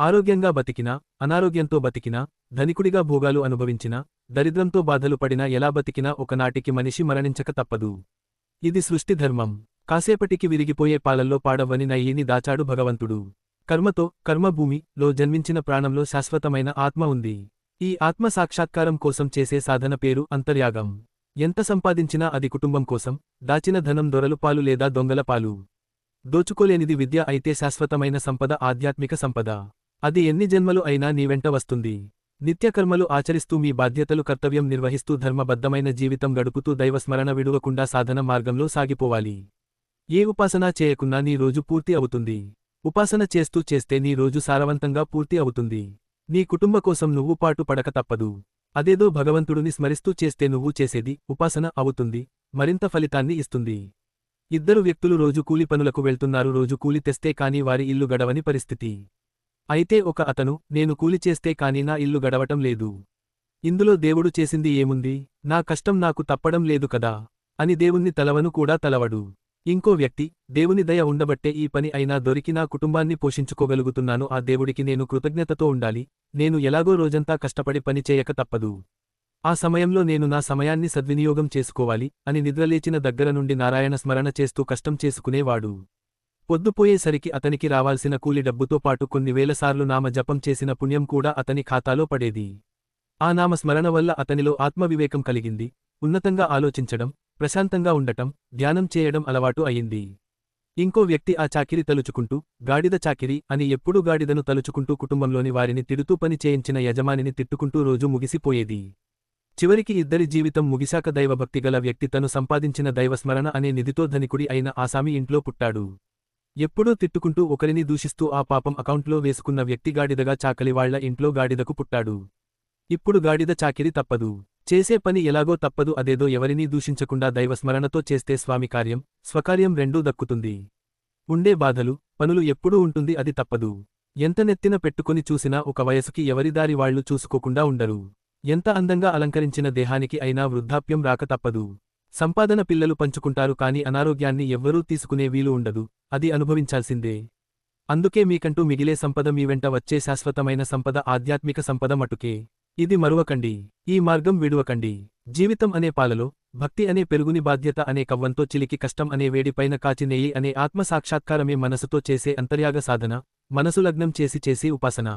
ఆరోగ్యంగా బతికినా, అనారోగ్యంతో బతికినా, ధనికుడిగా భోగాలు అనుభవించినా, దరిద్రంతో బాధలు పడినా ఎలా బతికినా ఒకనాటికి మనిషి మరణించక తప్పదు. ఇది సృష్టి ధర్మం. కాసేపటికి విరిగిపోయే పాలల్లో పాడవ్వని నెయ్యిని దాచాడు భగవంతుడు. కర్మతో, కర్మభూమిలో జన్మించిన ప్రాణంలో శాశ్వతమైన ఆత్మ ఉంది. ఈ ఆత్మ సాక్షాత్కారం కోసం చేసే సాధన పేరు అంతర్యాగం. ఎంత సంపాదించినా అది కుటుంబం కోసం, దాచిన ధనం దొరలు పాలు లేదా దొంగల పాలు. దోచుకోలేనిది విద్య అయితే శాశ్వతమైన సంపద ఆధ్యాత్మిక సంపద. అది ఎన్ని జన్మలు అయినా నీవెంట వస్తుంది. నిత్యకర్మలు ఆచరిస్తూ మీ బాధ్యతలు కర్తవ్యం నిర్వహిస్తూ ధర్మబద్ధమైన జీవితం గడుపుతూ దైవస్మరణ విడువకుండా సాధన మార్గంలో సాగిపోవాలి. ఏ ఉపాసనా చేయకున్నా నీ రోజు పూర్తి అవుతుంది. ఉపాసన చేస్తూ చేస్తే నీ రోజు సారవంతంగా పూర్తి అవుతుంది. నీ కుటుంబ కోసం నువ్వు పాటు పడక తప్పదు. అదేదో భగవంతుడిని స్మరిస్తూ చేస్తే నువ్వు చేసేది ఉపాసన అవుతుంది, మరింత ఫలితాన్ని ఇస్తుంది. ఇద్దరు వ్యక్తులు రోజు కూలి పనులకు వెళ్తున్నారు. రోజు కూలి తెస్తే కానీ వారి ఇల్లు గడవని పరిస్థితి. అయితే ఒక అతను, నేను కూలి చేస్తే కానీ నా ఇల్లు గడవటం లేదు. ఇందులో దేవుడు చేసింది ఏముంది, నా కష్టం నాకు తప్పడం లేదు కదా అని దేవుణ్ణి తలవను కూడా తలవడు. ఇంకో వ్యక్తి, దేవుని దయ ఉండబట్టే ఈ పని అయినా దొరికి నా కుటుంబాన్ని పోషించుకోగలుగుతున్నాను, ఆ దేవుడికి నేను కృతజ్ఞతతో ఉండాలి, నేను ఎలాగో రోజంతా కష్టపడి పని చేయక తప్పదు. ఆ సమయంలో నేను నా సమయాన్ని సద్వినియోగం చేసుకోవాలి అని నిద్రలేచిన దగ్గర నుండి నారాయణ స్మరణ చేస్తూ కష్టం చేసుకునేవాడు. పొద్దుపోయేసరికి అతనికి రావాల్సిన కూలి డబ్బుతో పాటు కొన్ని వేలసార్లు నామ జపం చేసిన పుణ్యం కూడా అతని ఖాతాలో పడేది. ఆ నామస్మరణ వల్ల అతనిలో ఆత్మవివేకం కలిగింది, ఉన్నతంగా ఆలోచించడం, ప్రశాంతంగా ఉండటం, ధ్యానం చేయడం అలవాటు అయింది. ఇంకో వ్యక్తి ఆ చాకిరి తలుచుకుంటూ, గాడిద చాకిరి అని ఎప్పుడూ గాడిదను తలుచుకుంటూ కుటుంబంలోని వారిని తిడుతూ పని చేయించిన యజమానిని తిట్టుకుంటూ రోజు ముగిసిపోయేది. చివరికి ఇద్దరి జీవితం ముగిశాక దైవభక్తిగల వ్యక్తి తను సంపాదించిన దైవస్మరణ అనే నిధితో ధనికుడి అయిన ఆసామి ఇంట్లో పుట్టాడు. ఎప్పుడూ తిట్టుకుంటూ ఒకరిని దూషిస్తూ ఆ పాపం అకౌంట్లో వేసుకున్న వ్యక్తి గాడిదగా చాకలివాళ్ల ఇంట్లో గాడిదకు పుట్టాడు. ఇప్పుడు గాడిద చాకిరి తప్పదు. చేసే పని ఎలాగో తప్పదు. అదేదో ఎవరినీ దూషించకుండా దైవస్మరణతో చేస్తే స్వామి కార్యం, స్వకార్యం రెండూ దక్కుతుంది. ఉండే బాధలు, పనులు ఎప్పుడూ ఉంటుంది, అది తప్పదు. ఎంత నెత్తిన పెట్టుకుని చూసినా ఒక వయసుకి ఎవరిదారి వాళ్లు చూసుకోకుండా ఉండరు. ఎంత అందంగా అలంకరించిన దేహానికి అయినా వృద్ధాప్యం రాక తప్పదు. సంపాదన పిల్లలు పంచుకుంటారు కానీ అనారోగ్యాన్ని ఎవ్వరూ తీసుకునే వీలు ఉండదు, అది అనుభవించాల్సిందే. అందుకే మీకంటూ మిగిలే సంపద మీ వెంట వచ్చే శాశ్వతమైన సంపద ఆధ్యాత్మిక సంపద మటుకే. ఇది మరువకండి. ఈ మార్గం విడువకండి. జీవితం అనే పాలలో, భక్తి అనే పెరుగుని, బాధ్యత అనే కవ్వంతో చిలికి కష్టం అనే వేడిపైన కాచి నెయ్యి అనే ఆత్మ సాక్షాత్కారమే మనసుతో చేసే అంతర్యాగ సాధన, మనసు లగ్నం చేసి చేసి ఉపాసన.